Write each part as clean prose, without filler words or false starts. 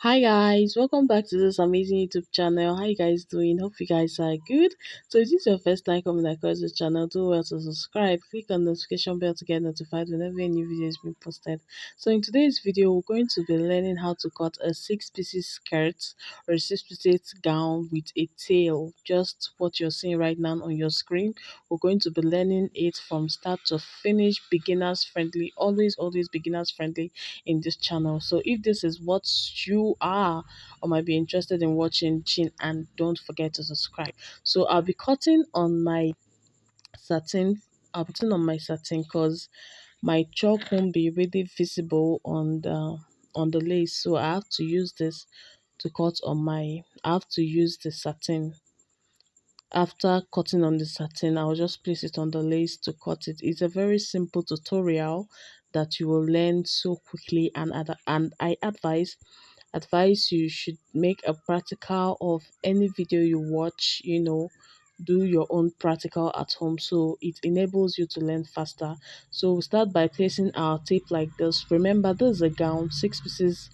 Hi guys, welcome back to this amazing YouTube channel. How you guys doing? Hope you guys are good. So if this is your first time coming across this channel, do well to subscribe, click on the notification bell to get notified whenever a new video is being posted. So in today's video, we're going to be learning how to cut a six pieces skirt or a six pieces gown with a tail. Just what you're seeing right now on your screen. We're going to be learning it from start to finish, beginners friendly, always beginners friendly in this channel. So if this is what you are or might be interested in watching, chin, and don't forget to subscribe. So I'll be cutting on my satin. I'll be cutting on my satin because my chalk won't be really visible on the lace. So I have to use this to cut on my. I have to use the satin. After cutting on the satin, I'll just place it on the lace to cut it. It's a very simple tutorial that you will learn so quickly, and I advise you should make a practical of any video you watch, do your own practical at home so it enables you to learn faster. So we start by placing our tape like this. Remember, this is a gown, six pieces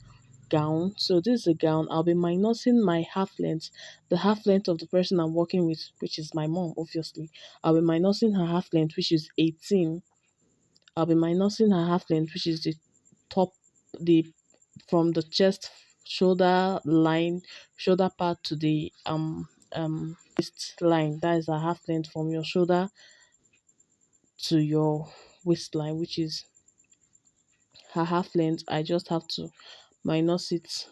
gown. So this is a gown. I'll be minusing my half length, the half length of the person I'm working with, which is my mom, obviously. I'll be minusing her half length, which is 18. I'll be minusing her half length, which is the top, the from the chest shoulder line, shoulder part to the waist line. That is a half length from your shoulder to your waistline, which is her half length. I just have to minus it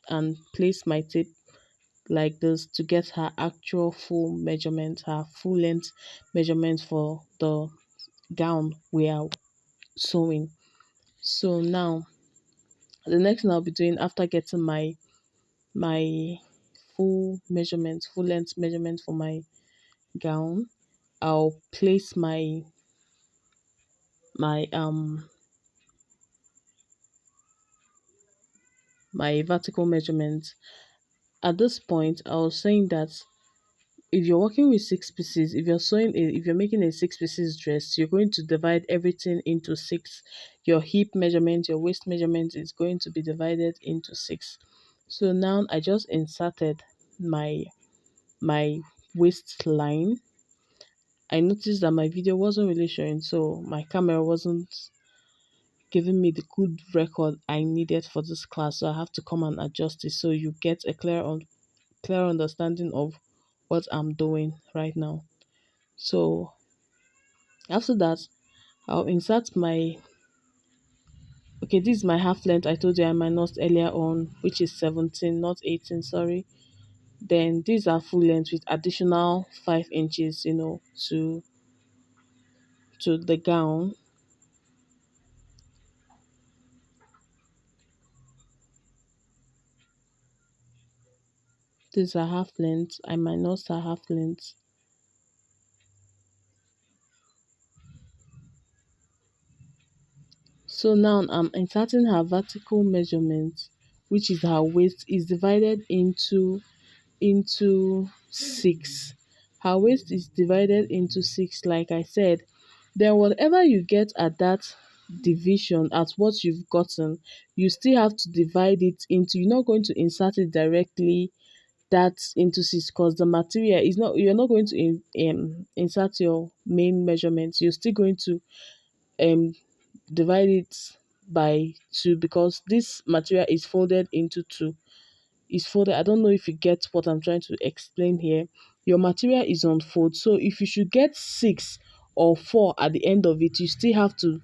and place my tape like this to get her actual full measurement, her full length measurement for the gown we are sewing. So now the next thing I'll be doing after getting my full length measurement for my gown, I'll place my my vertical measurement. At this point, I was saying that if you're working with six pieces, if you're making a six pieces dress, you're going to divide everything into six. Your hip measurement, your waist measurement is going to be divided into six. So now I just inserted my waistline. I noticed that my video wasn't really showing, so my camera wasn't giving me the good record I needed for this class. So I have to come and adjust it so you get a clear understanding of what I'm doing right now. So after that, I'll insert my, okay, this is my half length. I told you I minused earlier on, which is 17, not 18, sorry. Then these are full length with additional 5 inches, to the gown. These are half length. I minus a half length. So now I'm inserting her vertical measurement, which is her waist, is divided into six. Her waist is divided into six, like I said. Then whatever you get at that division, at what you've gotten, you still have to divide it into. You're not going to insert it directly that into six because the material is not. You're not going to insert your main measurements. You're still going to um divide it by two because this material is folded into two. Is folded. I don't know if you get what I'm trying to explain here. Your material is on fold. So if you should get six or four at the end of it, you still have to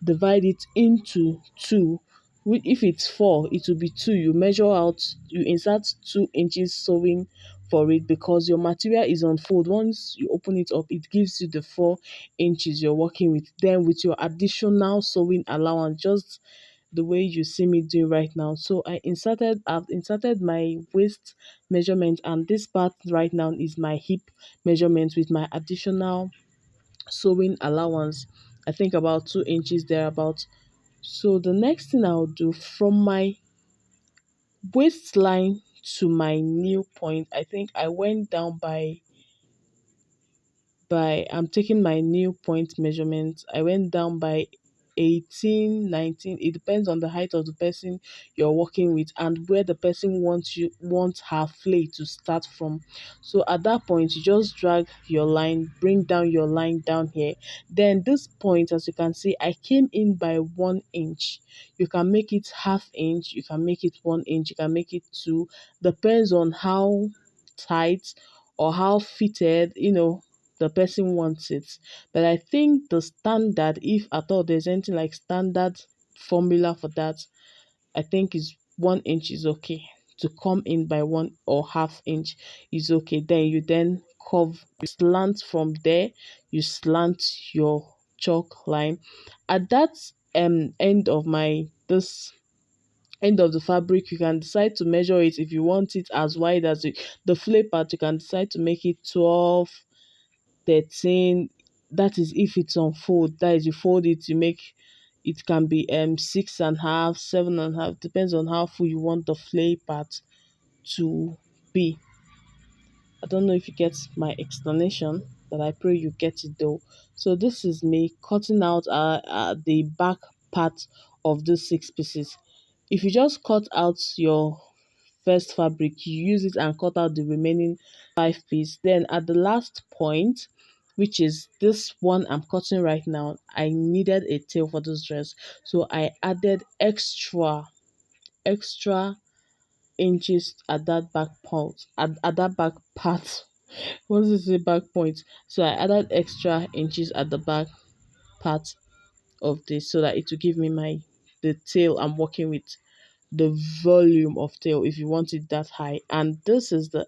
divide it into two. If it's four, it will be two. You measure out, you insert 2 inches sewing for it because your material is on fold. Once you open it up, it gives you the 4 inches you're working with. Then with your additional sewing allowance, just the way you see me doing right now. So I've inserted my waist measurement, and this part right now is my hip measurement with my additional sewing allowance. I think about 2 inches thereabout. So the next thing I'll do from my waistline to my nail point, I think I went down by I'm taking my nail point measurement. I went down by 18, 19. It depends on the height of the person you're working with and where the person wants her flay to start from. So at that point, you just drag your line, bring down your line down here. Then this point, as you can see, I came in by 1 inch. You can make it half inch, you can make it 1 inch, you can make it two. Depends on how tight or how fitted, the person wants it. But I think the standard, if at all there's anything like standard formula for that, I think is 1 inch is okay. To come in by 1 or half inch is okay. Then you curve, you slant from there, you slant your chalk line. At that end of my this end of the fabric, you can decide to measure it if you want it as wide as the flay part. You can decide to make it 12, 13. That is if it's on fold. That is, you fold it, you make it can be 6.5, 7.5, depends on how full you want the flay part to be. I don't know if you get my explanation, but I pray you get it though. So this is me cutting out the back part of the 6 pieces. If you just cut out your first fabric, you use it and cut out the remaining 5 piece. Then at the last point, which is this one I'm cutting right now, I needed a tail for this dress. So I added extra inches at that back part, at that back part. What is the back point? So I added extra inches at the back part of this so that it will give me the tail I'm working with, the volume of tail if you want it that high. And this is the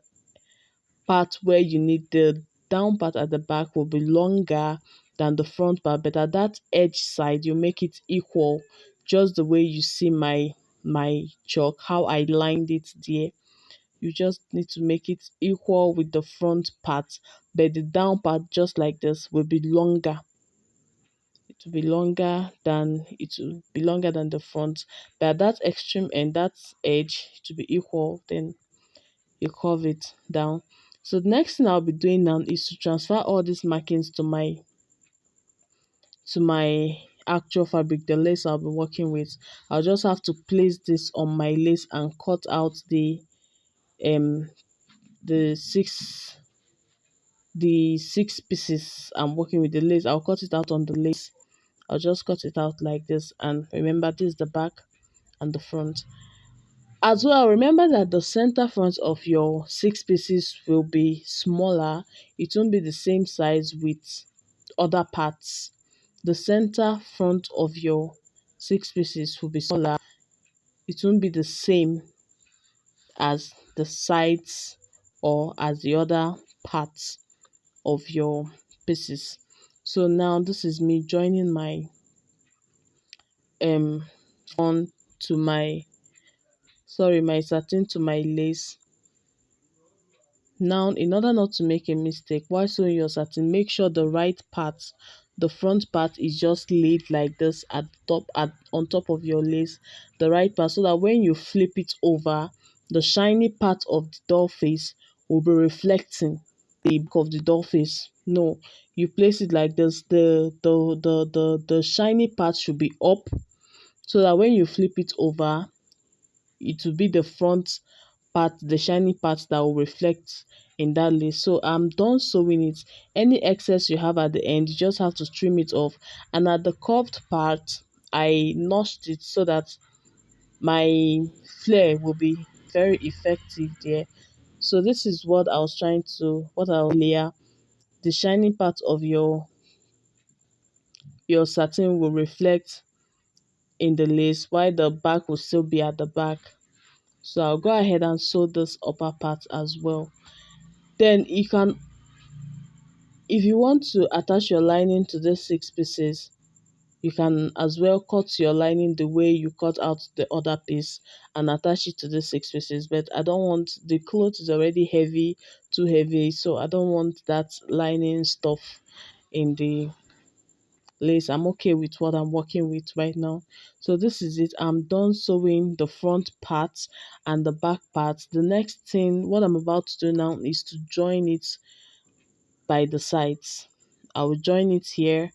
part where you need the down part at the back will be longer than the front part, but at that edge side you make it equal, just the way you see my chalk, how I lined it there. You just need to make it equal with the front part, but the down part, just like this, will be longer. It will be longer than the front, but at that extreme end, that edge, to be equal, then you curve it down. So the next thing I'll be doing now is to transfer all these markings to my actual fabric, the lace I'll be working with. I'll just have to place this on my lace and cut out um the six pieces I'm working with the lace. I'll cut it out on the lace. I'll just cut it out like this, and remember, this is the back and the front. As well, remember that the center front of your 6 pieces will be smaller. It won't be the same size with other parts. The center front of your 6 pieces will be smaller. It won't be the same as the sides or as the other parts of your pieces. So now this is me joining my um on to my satin to my lace. Now, in order not to make a mistake while sewing your satin, make sure the right part, the front part, is just laid like this at top at on top of your lace, the right part, so that when you flip it over, the shiny part of the doll face will be reflecting the back of the doll face. No, you place it like this. The shiny part should be up, so that when you flip it over, it will be the front part, the shiny part, that will reflect in that lace. So I'm done sewing it. Any excess you have at the end, you just have to trim it off. And at the curved part, I notched it so that my flare will be very effective there. So this is what I'll layer. The shiny part of your satin will reflect in the lace, while the back will still be at the back. So I'll go ahead and sew this upper part as well. Then you can, if you want to attach your lining to these 6 pieces, you can as well cut your lining the way you cut out the other piece and attach it to the 6 pieces. But I don't want, the cloth is already heavy, too heavy, so I don't want that lining stuff in the lace. I'm okay with what I'm working with right now. So this is it. I'm done sewing the front part and the back part. The next thing, what I'm about to do now, is to join it by the sides. I will join it here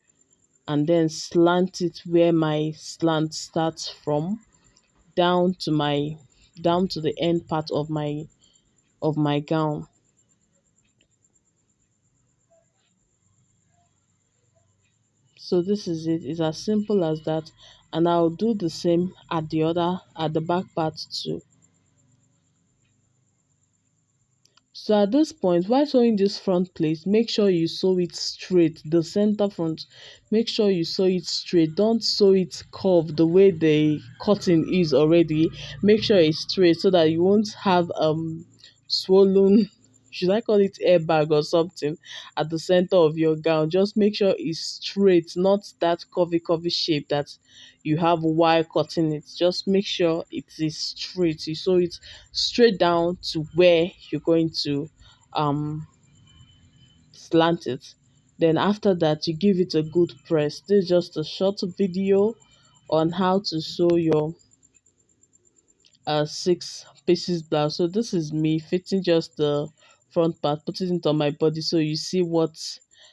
and then slant it where my slant starts from, down to my down to the end part of my gown. So this is it. It's as simple as that. And I'll do the same at the back part too. So at this point, while sewing this front place, make sure you sew it straight. The center front, make sure you sew it straight. Don't sew it curved the way the cutting is already. Make sure it's straight so that you won't have swollen, should I call it airbag or something, at the center of your gown. Just make sure it's straight, not that curvy shape that you have while cutting it. Just make sure it is straight. You sew it straight down to where you're going to um slant it. Then after that, you give it a good press. This is just a short video on how to sew your 6 pieces blouse. So this is me fitting just the front part, putting it on my body, so you see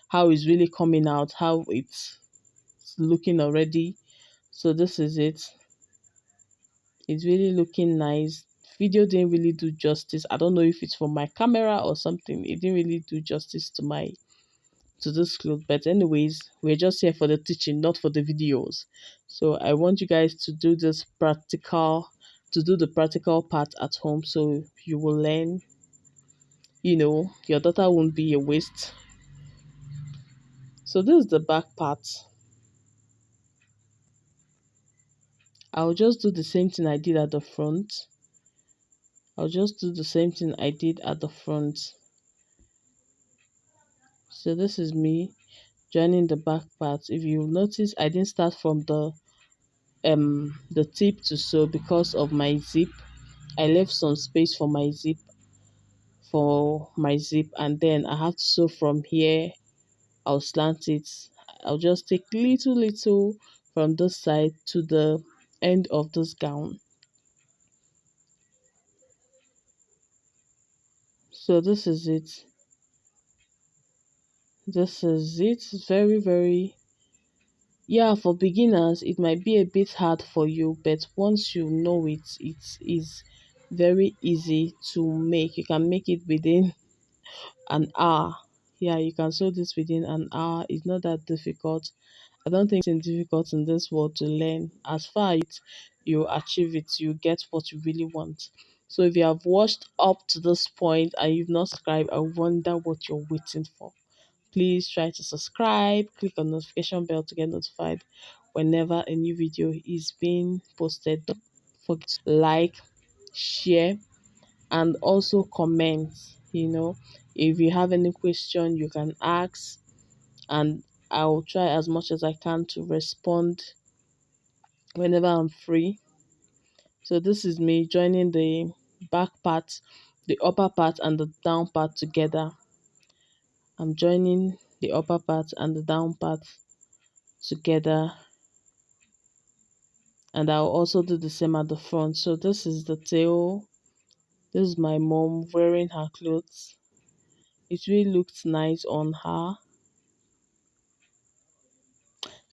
how it's really coming out, how it's looking already. So this is it. It's really looking nice. Video didn't really do justice. I don't know if it's from my camera or something. It didn't really do justice to this cloth. But anyways, we're just here for the teaching, not for the videos. So I want you guys to do the practical part at home, so you will learn. Your daughter won't be a waste. So this is the back part. I'll just do the same thing I did at the front. I'll just do the same thing I did at the front. So this is me joining the back part. If you notice, I didn't start from the tip to sew because of my zip. I left some space for my zip, and then I have to sew from here. I'll slant it. I'll just take little from this side to the end of this gown. So this is it. This is it. Very, yeah, for beginners it might be a bit hard for you, but once you know it, it is very easy to make. You can make it within an hour. Yeah, you can sew this within an hour. It's not that difficult. I don't think it's difficult in this world to learn. As far as you achieve it, you get what you really want. So if you have watched up to this point and you've not subscribed, I wonder what you're waiting for. Please try to subscribe, click on notification bell to get notified whenever a new video is being posted. Don't forget to like, share, and also comment. If you have any question, you can ask, and I'll try as much as I can to respond whenever I'm free. So this is me joining the back part, the upper part, and the down part together. I'm joining the upper part and the down part together, and I'll also do the same at the front. So this is the tail. This is my mom wearing her clothes. It really looks nice on her.